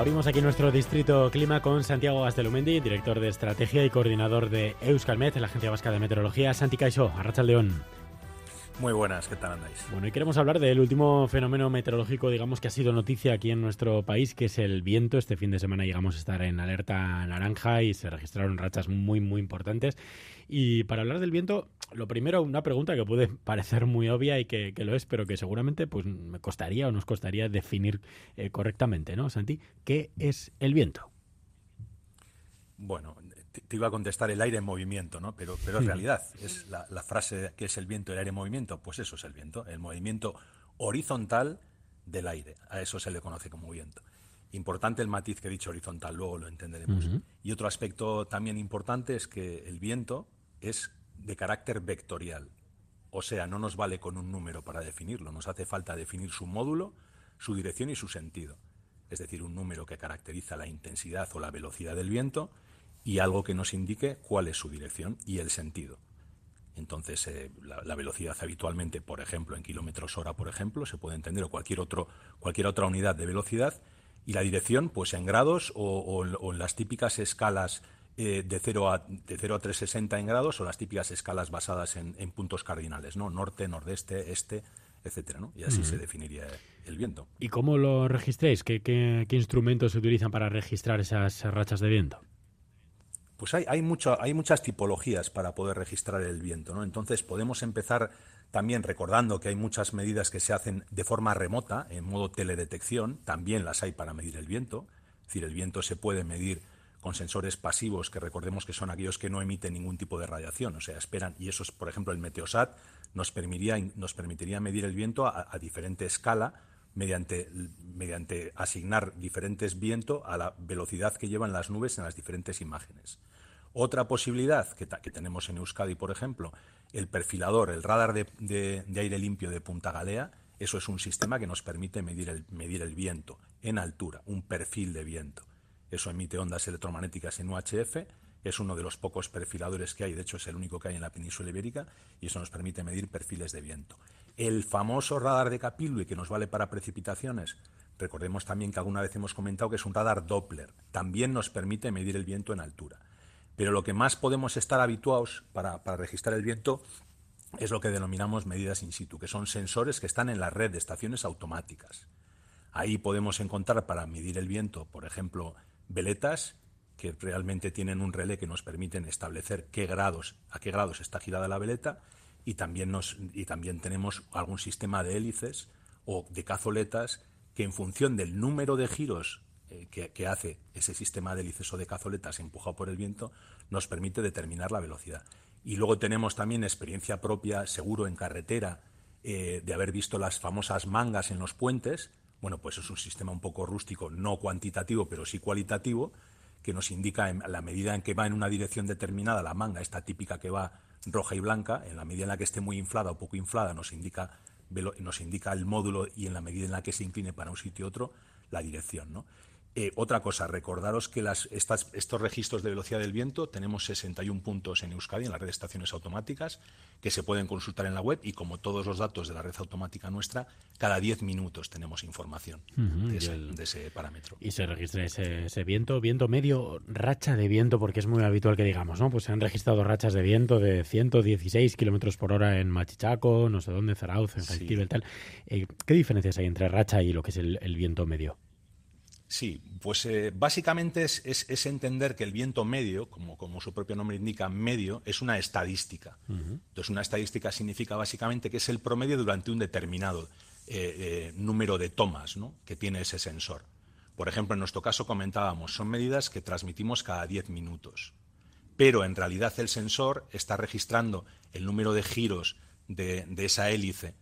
Abrimos aquí nuestro distrito clima con Santiago Gaztelumendi, director de estrategia y coordinador de Euskalmet, la Agencia Vasca de Meteorología. Santi Kaixo, arratsaldeon. Muy buenas, ¿qué tal andáis? Bueno, y queremos hablar del último fenómeno meteorológico, digamos, que ha sido noticia aquí en nuestro país, que es el viento. Este fin de semana llegamos a estar en alerta naranja y se registraron rachas muy importantes. Y para hablar del viento, lo primero, una pregunta que puede parecer muy obvia y que lo es, pero que seguramente pues me costaría o nos costaría definir correctamente, ¿no, Santi? ¿Qué es el viento? Bueno, te iba a contestar el aire en movimiento, ¿no? Pero en realidad es la frase que es el viento, el aire en movimiento, pues eso es el viento, el movimiento horizontal del aire. A eso se le conoce como viento. Importante el matiz que he dicho horizontal, luego lo entenderemos. Y otro aspecto también importante es que el viento es de carácter vectorial. O sea, no nos vale con un número para definirlo, nos hace falta definir su módulo, su dirección y su sentido. Es decir, un número que caracteriza la intensidad o la velocidad del viento y algo que nos indique cuál es su dirección y el sentido. Entonces, la velocidad habitualmente, por ejemplo, en kilómetros hora, por ejemplo, se puede entender, o cualquier otra unidad de velocidad, y la dirección, pues en grados o en las típicas escalas de 0 a 360 en grados, o las típicas escalas basadas en puntos cardinales, ¿no? Norte, nordeste, este, etcétera, ¿no? Y así se definiría el viento. ¿Y cómo lo registréis? ¿Qué instrumentos se utilizan para registrar esas rachas de viento? Pues hay muchas tipologías para poder registrar el viento, ¿no? Entonces podemos empezar también recordando que hay muchas medidas que se hacen de forma remota, en modo teledetección, también las hay para medir el viento. Es decir, el viento se puede medir con sensores pasivos, que recordemos que son aquellos que no emiten ningún tipo de radiación, o sea, esperan, y eso es, por ejemplo, el Meteosat, nos permitiría medir el viento a diferente escala, mediante asignar diferentes vientos a la velocidad que llevan las nubes en las diferentes imágenes. Otra posibilidad que tenemos en Euskadi, por ejemplo, el perfilador, el radar de aire limpio de Punta Galea. Eso es un sistema que nos permite medir el viento en altura, un perfil de viento. Eso emite ondas electromagnéticas en UHF, es uno de los pocos perfiladores que hay, de hecho es el único que hay en la península ibérica, y eso nos permite medir perfiles de viento. El famoso radar de Capilue, que nos vale para precipitaciones, recordemos también que alguna vez hemos comentado que es un radar Doppler, también nos permite medir el viento en altura. Pero lo que más podemos estar habituados para registrar el viento es lo que denominamos medidas in situ, que son sensores que están en la red de estaciones automáticas. Ahí podemos encontrar para medir el viento, por ejemplo, veletas que realmente tienen un relé que nos permiten establecer a qué grados está girada la veleta, y también tenemos algún sistema de hélices o de cazoletas que, en función del número de giros que hace ese sistema de hélices o de cazoletas empujado por el viento, nos permite determinar la velocidad. Y luego tenemos también experiencia propia, seguro en carretera, de haber visto las famosas mangas en los puentes. Bueno, pues es un sistema un poco rústico, no cuantitativo, pero sí cualitativo, que nos indica en la medida en que va en una dirección determinada la manga, esta típica que va roja y blanca, en la medida en la que esté muy inflada o poco inflada nos indica el módulo, y en la medida en la que se incline para un sitio u otro, la dirección, ¿no? Otra cosa, recordaros que estos registros de velocidad del viento tenemos 61 puntos en Euskadi, en la red de estaciones automáticas, que se pueden consultar en la web, y como todos los datos de la red automática nuestra, cada 10 minutos tenemos información de ese parámetro. Y se registra ese viento medio, racha de viento, porque es muy habitual que digamos, ¿no? Pues se han registrado rachas de viento de 116 kilómetros por hora en Machichaco, no sé dónde, Zarauz, en Jaizkibel, tal. ¿Qué diferencias hay entre racha y lo que es el viento medio? Sí, pues básicamente es entender que el viento medio, como su propio nombre indica, medio, es una estadística. Entonces, una estadística significa básicamente que es el promedio durante un determinado número de tomas, ¿no?, que tiene ese sensor. Por ejemplo, en nuestro caso comentábamos, son medidas que transmitimos cada 10 minutos. Pero en realidad el sensor está registrando el número de giros de esa hélice,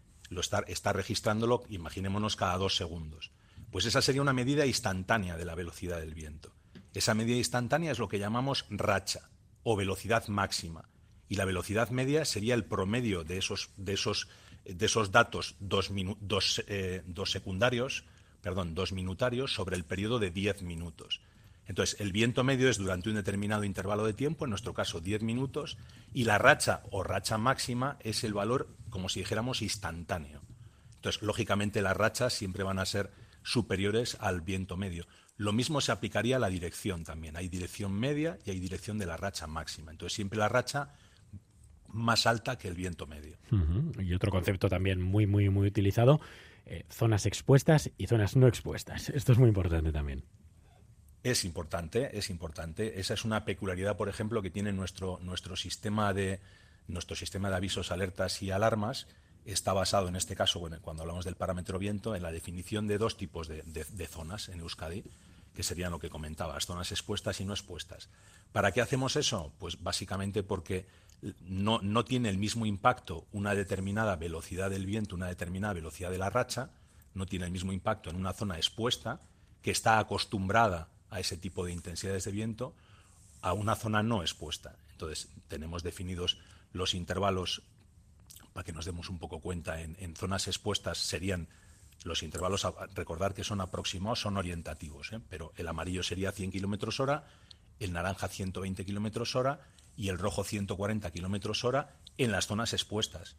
está registrándolo, imaginémonos, cada 2 segundos. Pues esa sería una medida instantánea de la velocidad del viento. Esa medida instantánea es lo que llamamos racha o velocidad máxima. Y la velocidad media sería el promedio de esos datos dos minutarios sobre el periodo de 10 minutos. Entonces, el viento medio es durante un determinado intervalo de tiempo, en nuestro caso 10 minutos, y la racha o racha máxima es el valor, como si dijéramos, instantáneo. Entonces, lógicamente, las rachas siempre van a ser superiores al viento medio. Lo mismo se aplicaría a la dirección también. Hay dirección media y hay dirección de la racha máxima. Entonces siempre la racha más alta que el viento medio. Y otro concepto también muy, muy, muy utilizado, zonas expuestas y zonas no expuestas. Esto es muy importante también. Es importante, es importante. Esa es una peculiaridad, por ejemplo, que tiene nuestro sistema de avisos, alertas y alarmas. Está basado, en este caso, bueno, cuando hablamos del parámetro viento, en la definición de dos tipos de zonas en Euskadi, que serían lo que comentabas, zonas expuestas y no expuestas. ¿Para qué hacemos eso? Pues básicamente porque no tiene el mismo impacto una determinada velocidad del viento, una determinada velocidad de la racha, no tiene el mismo impacto en una zona expuesta, que está acostumbrada a ese tipo de intensidades de viento, a una zona no expuesta. Entonces, tenemos definidos los intervalos, para que nos demos un poco cuenta, en zonas expuestas serían los intervalos, recordar que son aproximados, son orientativos, pero el amarillo sería 100 kilómetros hora, el naranja 120 kilómetros hora y el rojo 140 kilómetros hora en las zonas expuestas.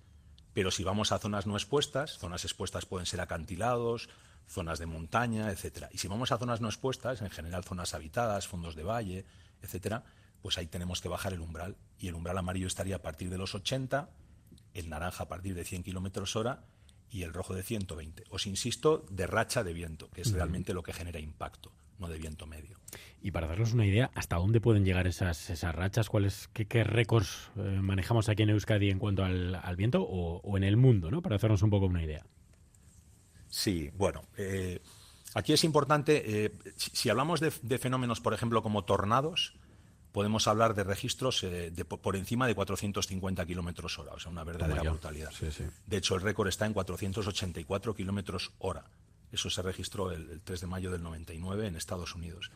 Pero si vamos a zonas no expuestas, zonas expuestas pueden ser acantilados, zonas de montaña, etcétera. Y si vamos a zonas no expuestas, en general zonas habitadas, fondos de valle, etcétera, pues ahí tenemos que bajar el umbral. Y el umbral amarillo estaría a partir de los 80, el naranja a partir de 100 kilómetros hora y el rojo de 120. Os insisto, de racha de viento, que es realmente lo que genera impacto, no de viento medio. Y para darnos una idea, ¿hasta dónde pueden llegar esas rachas? ¿Qué récords manejamos aquí en Euskadi en cuanto al viento o en el mundo, ¿no? Para hacernos un poco una idea. Sí, bueno, aquí es importante, si hablamos de fenómenos, por ejemplo, como tornados, podemos hablar de registros por encima de 450 kilómetros hora, o sea, una verdadera brutalidad. Sí, sí. De hecho, el récord está en 484 kilómetros hora. Eso se registró el 3 de mayo del 99 en Estados Unidos.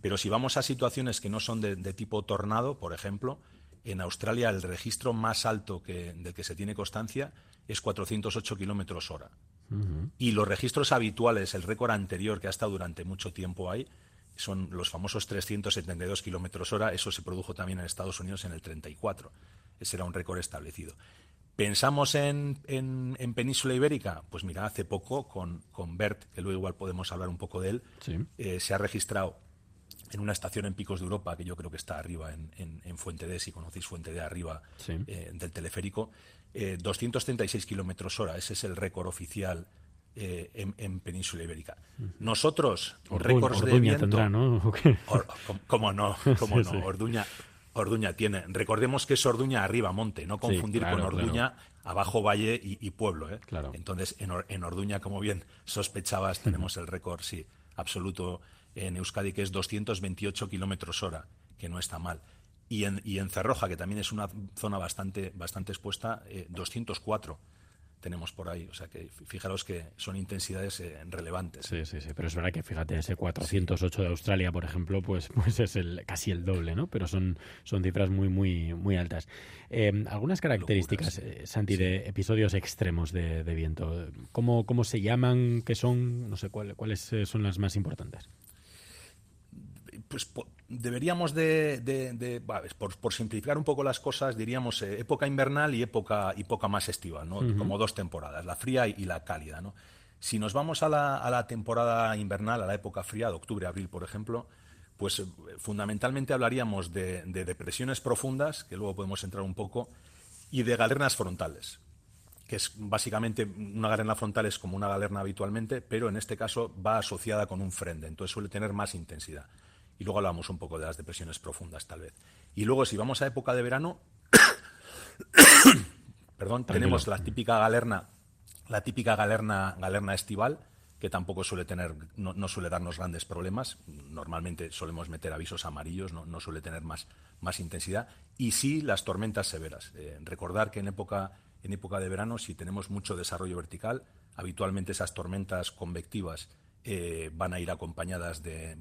Pero si vamos a situaciones que no son de tipo tornado, por ejemplo, en Australia el registro más alto del que se tiene constancia es 408 kilómetros hora. Y los registros habituales, el récord anterior que ha estado durante mucho tiempo ahí, son los famosos 372 kilómetros hora. Eso se produjo también en Estados Unidos en el 34. Ese era un récord establecido. ¿Pensamos en Península Ibérica? Pues mira, hace poco con BERT, que luego igual podemos hablar un poco de él, sí. Se ha registrado en una estación en Picos de Europa, que yo creo que está arriba en Fuente D, si conocéis Fuente D arriba, sí. Del teleférico, 236 kilómetros hora. Ese es el récord oficial en Península Ibérica. Nosotros, récords de viento... tendrá, ¿no? ¿Cómo no? ¿Cómo sí, no? Sí. Orduña tiene. Recordemos que es Orduña arriba monte, no confundir con Orduña abajo valle y pueblo. Claro. Entonces, en Orduña, como bien sospechabas, tenemos el récord, sí, absoluto en Euskadi, que es 228 kilómetros hora, que no está mal. Y en Cerroja, que también es una zona bastante expuesta, 204 tenemos por ahí. O sea que fijaros que son intensidades relevantes. Sí. Pero es verdad que fíjate, ese 408 de Australia, por ejemplo, pues es casi el doble, ¿no? Pero son cifras muy, muy, muy altas. Algunas características, Santi, de episodios extremos de viento. ¿Cómo se llaman? ¿Qué son? No sé, ¿cuáles son las más importantes? Pues deberíamos por simplificar un poco las cosas, diríamos época invernal y época más estival, ¿no? Como dos temporadas, la fría y la cálida, ¿no? Si nos vamos a la temporada invernal, a la época fría, de octubre a abril, por ejemplo, pues fundamentalmente hablaríamos de depresiones profundas, que luego podemos entrar un poco, y de galernas frontales, que es básicamente una galerna frontal es como una galerna habitualmente, pero en este caso va asociada con un frente, entonces suele tener más intensidad. Y luego hablamos un poco de las depresiones profundas, tal vez. Y luego, si vamos a época de verano, tenemos la típica galerna estival, que tampoco suele tener, no suele darnos grandes problemas. Normalmente solemos meter avisos amarillos, no suele tener más intensidad. Y sí las tormentas severas. Recordar que en época de verano, si tenemos mucho desarrollo vertical, habitualmente esas tormentas convectivas van a ir acompañadas de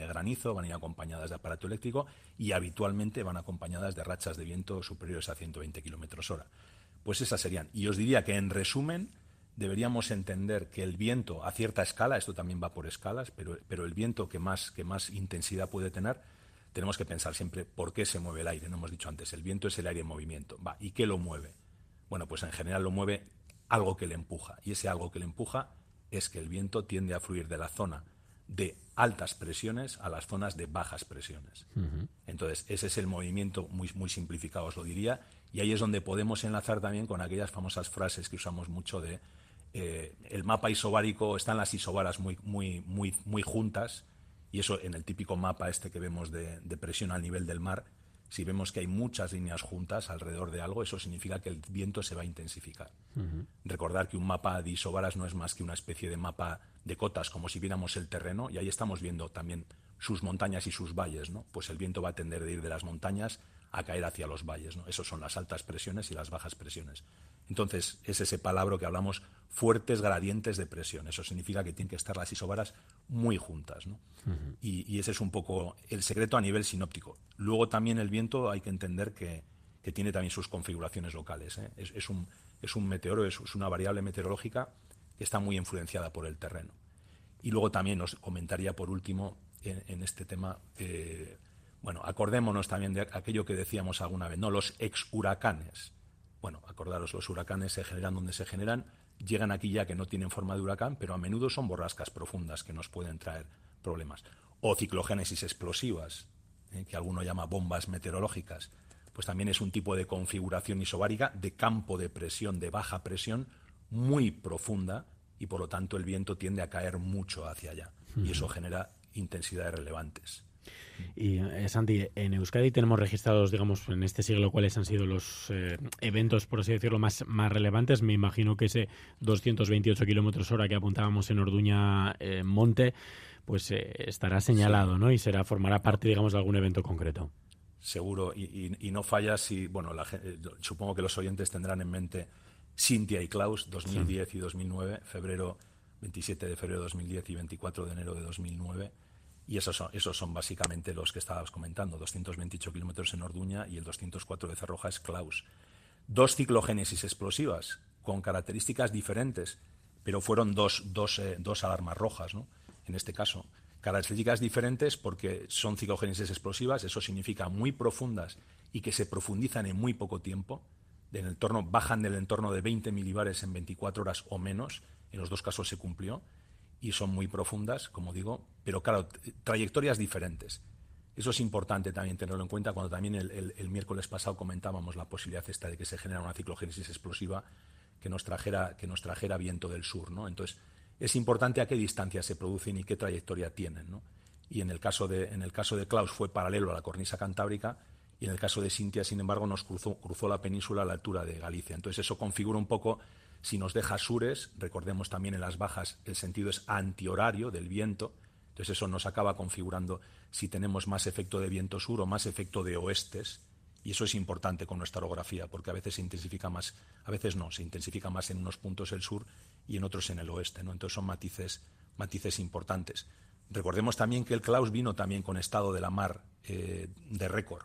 granizo, van a ir acompañadas de aparato eléctrico y habitualmente van acompañadas de rachas de viento superiores a 120 kilómetros hora. Pues esas serían. Y os diría que, en resumen, deberíamos entender que el viento a cierta escala, esto también va por escalas, pero el viento que más intensidad puede tener, tenemos que pensar siempre por qué se mueve el aire. No hemos dicho antes, el viento es el aire en movimiento. ¿Y qué lo mueve? Bueno, pues en general lo mueve algo que le empuja, y ese algo que le empuja es que el viento tiende a fluir de la zona de altas presiones a las zonas de bajas presiones. Entonces, ese es el movimiento muy, muy simplificado, os lo diría, y ahí es donde podemos enlazar también con aquellas famosas frases que usamos mucho de el mapa isobárico, están las isobaras muy juntas, y eso en el típico mapa este que vemos de presión al nivel del mar, si vemos que hay muchas líneas juntas alrededor de algo, eso significa que el viento se va a intensificar. Recordar que un mapa de isobaras no es más que una especie de mapa de cotas, como si viéramos el terreno, y ahí estamos viendo también sus montañas y sus valles, ¿no? Pues el viento va a tender de ir de las montañas a caer hacia los valles, ¿no? Esos son las altas presiones y las bajas presiones. Entonces, es ese palabra que hablamos, fuertes gradientes de presión. Eso significa que tienen que estar las isobaras muy juntas, ¿no? Y ese es un poco el secreto a nivel sinóptico. Luego también el viento hay que entender que tiene también sus configuraciones locales, ¿eh? Es un meteoro, es una variable meteorológica que está muy influenciada por el terreno. Y luego también os comentaría por último en este tema, bueno, acordémonos también de aquello que decíamos alguna vez, ¿no? Los ex-huracanes. Bueno, acordaros, los huracanes se generan donde se generan, llegan aquí ya que no tienen forma de huracán, pero a menudo son borrascas profundas que nos pueden traer problemas. O ciclogénesis explosivas, que alguno llama bombas meteorológicas, pues también es un tipo de configuración isobárica de campo de presión, de baja presión, muy profunda, y por lo tanto el viento tiende a caer mucho hacia allá. Y eso genera intensidades relevantes. Y Santi, en Euskadi tenemos registrados, digamos, en este siglo, cuáles han sido los eventos, por así decirlo, más relevantes. Me imagino que ese 228 kilómetros hora que apuntábamos en Orduña Monte, pues estará señalado, sí, ¿no? Y formará parte, digamos, de algún evento concreto. Seguro, y no falla si, bueno, supongo que los oyentes tendrán en mente Cintia y Klaus, 2010 sí, y 2009, 27 de febrero de 2010 y 24 de enero de 2009. Y esos son básicamente los que estabas comentando, 228 kilómetros en Orduña y el 204 de Cerroja es Klaus. Dos ciclogénesis explosivas con características diferentes, pero fueron dos alarmas rojas, ¿no? En este caso, características diferentes porque son ciclogénesis explosivas, eso significa muy profundas y que se profundizan en muy poco tiempo, bajan del entorno de 20 milibares en 24 horas o menos, en los dos casos se cumplió, y son muy profundas, como digo, pero claro, trayectorias diferentes. Eso es importante también tenerlo en cuenta cuando también el miércoles pasado comentábamos la posibilidad esta de que se genera una ciclogénesis explosiva que nos trajera viento del sur, ¿no? Entonces, es importante a qué distancia se producen y qué trayectoria tienen, ¿no? Y en el caso de Klaus fue paralelo a la cornisa cantábrica, y en el caso de Cintia, sin embargo, nos cruzó la península a la altura de Galicia. Entonces, eso configura un poco. Si nos deja sures, recordemos también en las bajas, el sentido es antihorario del viento, entonces eso nos acaba configurando si tenemos más efecto de viento sur o más efecto de oestes, y eso es importante con nuestra orografía, porque a veces se intensifica más, a veces no, se intensifica más en unos puntos el sur y en otros en el oeste, ¿no? Entonces son matices importantes. Recordemos también que el Klaus vino también con estado de la mar de récord.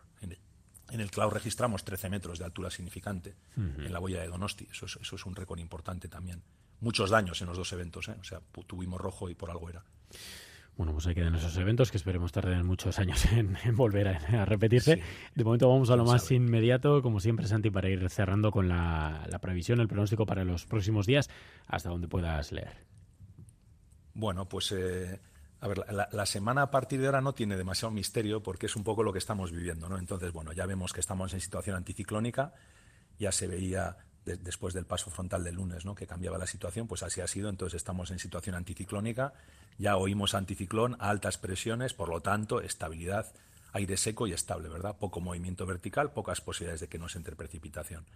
En el Klaus registramos 13 metros de altura significante en la boya de Donosti. Eso es un récord importante también. Muchos daños en los dos eventos, ¿eh? O sea, tuvimos rojo y por algo era. Bueno, pues ahí quedan esos eventos que esperemos tarden muchos años en volver a repetirse. Sí. De momento vamos a lo más inmediato, como siempre, Santi, para ir cerrando con la previsión, el pronóstico para los próximos días, hasta donde puedas leer. Bueno, pues a ver, la semana a partir de ahora no tiene demasiado misterio porque es un poco lo que estamos viviendo, ¿no? Entonces, bueno, ya vemos que estamos en situación anticiclónica, ya se veía después del paso frontal del lunes, ¿no?, que cambiaba la situación, pues así ha sido, entonces estamos en situación anticiclónica, ya oímos anticiclón, altas presiones, por lo tanto, estabilidad, aire seco y estable, ¿verdad? Poco movimiento vertical, pocas posibilidades de que nos entre precipitación.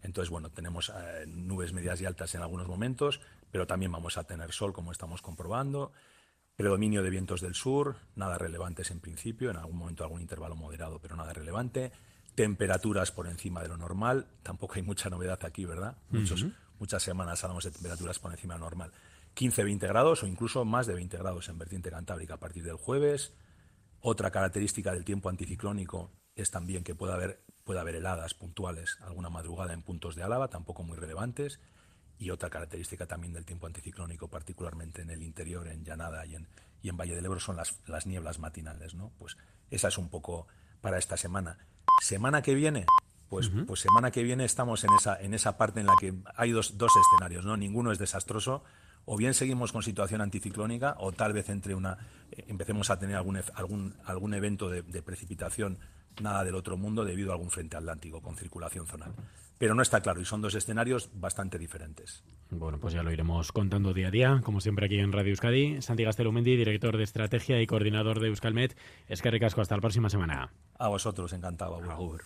Entonces, bueno, tenemos nubes medias y altas en algunos momentos, pero también vamos a tener sol, como estamos comprobando. Predominio de vientos del sur, nada relevantes en principio, en algún momento algún intervalo moderado, pero nada relevante. Temperaturas por encima de lo normal, tampoco hay mucha novedad aquí, ¿verdad? Muchas semanas hablamos de temperaturas por encima de lo normal. 15-20 grados o incluso más de 20 grados en vertiente cantábrica a partir del jueves. Otra característica del tiempo anticiclónico es también que puede haber heladas puntuales alguna madrugada en puntos de Álava, tampoco muy relevantes. Y otra característica también del tiempo anticiclónico, particularmente en el interior, en Llanada y en Valle del Ebro, son las nieblas matinales, ¿no? Pues esa es un poco para esta semana. Semana que viene, pues semana que viene estamos en esa parte en la que hay dos escenarios, ¿no? Ninguno es desastroso. o bien seguimos con situación anticiclónica, o tal vez empecemos a tener algún evento de precipitación nada del otro mundo debido a algún frente atlántico con circulación zonal. Pero no está claro, y son 2 escenarios bastante diferentes. Bueno, pues ya lo iremos contando día a día, como siempre aquí en Radio Euskadi. Santi Gaztelumendi, director de estrategia y coordinador de Euskalmet. Eskerrik asko, hasta la próxima semana. A vosotros, encantado. Agur.